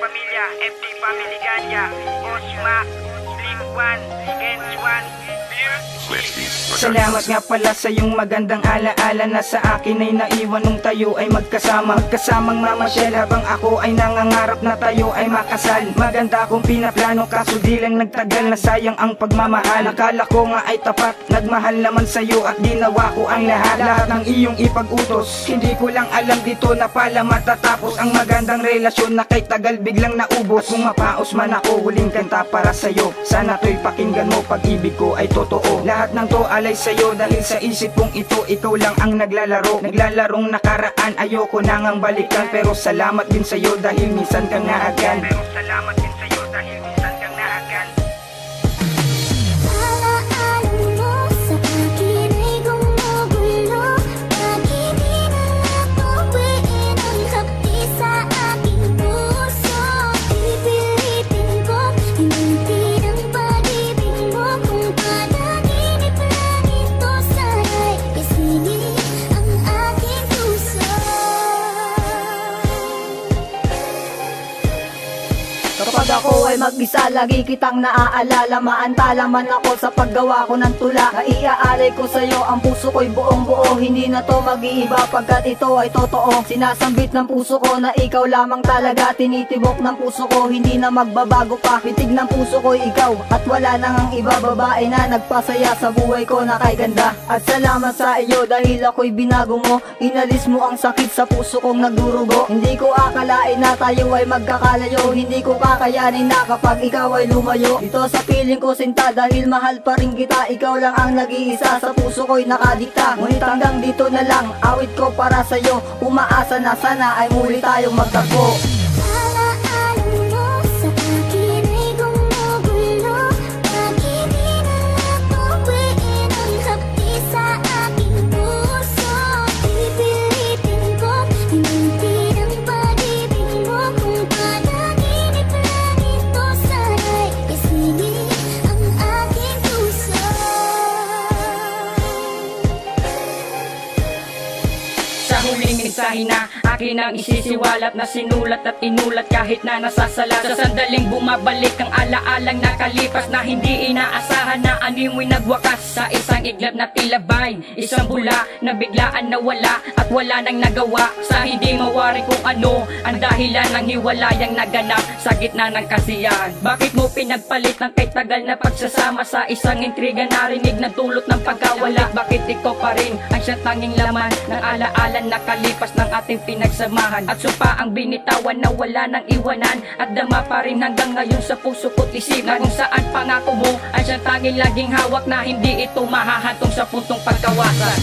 Pamilya, FD Family Ganja, Osma, Slim One, Gens One, Salamat nga pala sa iyong magandang alaala na sa akin ay naiwan nung tayo ay magkasama. Magkasamang mamasyal habang ako ay nangangarap na tayo ay makasal. Maganda akong pinaplano kaso di lang nagtagal na sayang ang pagmamahal. Akala ko nga ay tapat, nagmahal naman sa'yo at ginawa ko ang lahat. Lahat ng iyong ipag-utos, hindi ko lang alam dito na pala matatapos ang magandang relasyon na kay tagal biglang naubos. Kung mapaos man ako, huling kanta para sa'yo. Sana to'y pakinggan mo, pag-ibig ko ay totoo. Lahat ng to alay sa'yo dahil sa isip kong ito, ikaw lang ang naglalaro. Naglalarong nakaraan, ayoko na ngang balikan. Pero salamat din sa'yo dahil minsan kang naagan. Pero salamat din sa'yo dahil minsan kang naagan. Kapag ako ay mag-isa, lagi kitang naaalala. Maantala man ako sa paggawa ko ng tula. Naiaalay ko sa'yo, ang puso ko'y buong-buo. Hindi na to mag-iiba pagkat ito ay totoo. Sinasambit ng puso ko na ikaw lamang talaga. Tinitibok ng puso ko, hindi na magbabago pa. Pitig ng puso ko'y ikaw at wala nang ang iba. Babae na nagpasaya sa buhay ko na kay ganda. At salamat sa iyo dahil ako'y binago mo. Inalis mo ang sakit sa puso kong nagdurugo. Hindi ko akalain na tayo ay magkakalayo. Hindi ko kakayanin na kapag ikaw ay lumayo. Dito sa piling ko sinta dahil mahal pa rin kita. Ikaw lang ang nag-iisa sa puso ko'y nakadikta. Ngunit hanggang dito na lang, awit ko para sa'yo. Umaasa na sana ay muli tayong magtagpo. Huling mensahe na akin ang isisiwalat na sinulat at inulat kahit na nasasalat. Sa sandaling bumabalik ang alaalang nakalipas na hindi inaasahan na animoy nagwakas. Sa isang iglap na tilabay, isang bula na biglaan nawala at wala nang nagawa. Sa hindi mawari kung ano ang dahilan ng hiwalayang naganap sa gitna ng kasiyahan. Bakit mo pinagpalit ng kay tagal na pagsasama sa isang intriga narinig na dulot ng pagkawala? Bakit ikaw pa rin ang siyang tanging laman ng alaalan nakalipas ng ating pinagsamahan? At sumpa ang binitawan na wala nang iwanan at dama pa rin hanggang ngayon sa puso ko't isipan. Kung saan pangako mo ang siyang tanging laging hawak na hindi ito mahahantong sa puntong pagkawasan.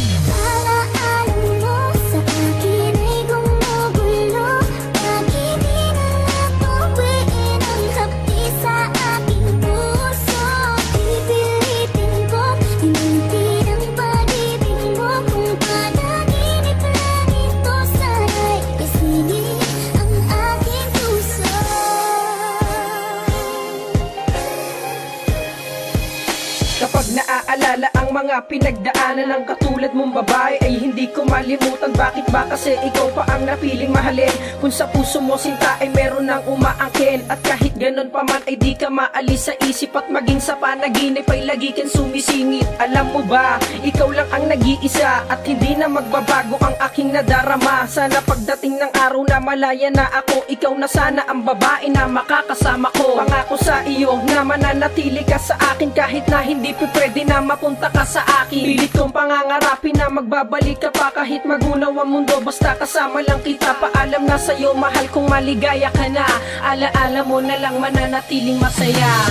Kapag naaalala ang mga pinagdaanan ng katulad mong babae ay hindi ko malimutan. Bakit ba kasi ikaw pa ang napiling mahalin? Kung sa puso mo sinta ay meron ng umaangkin. At kahit ganon pa man ay di ka maalis sa isip. At maging sa panaginip ay lagi kang sumisingit. Alam mo ba, ikaw lang ang nag-iisa at hindi na magbabago ang aking nadarama. Sana pagdating ng araw na malaya na ako, ikaw na sana ang babae na makakasama ko. Pangako sa iyo na mananatili ka sa akin kahit na hindi pwede na mapunta ka sa akin. Pilit kong pangangarapin na magbabalik ka pa kahit magunaw ang mundo, basta kasama lang kita. Paalam na sa'yo, mahal kong maligaya ka na. Alaala mo na lang mananatiling masaya.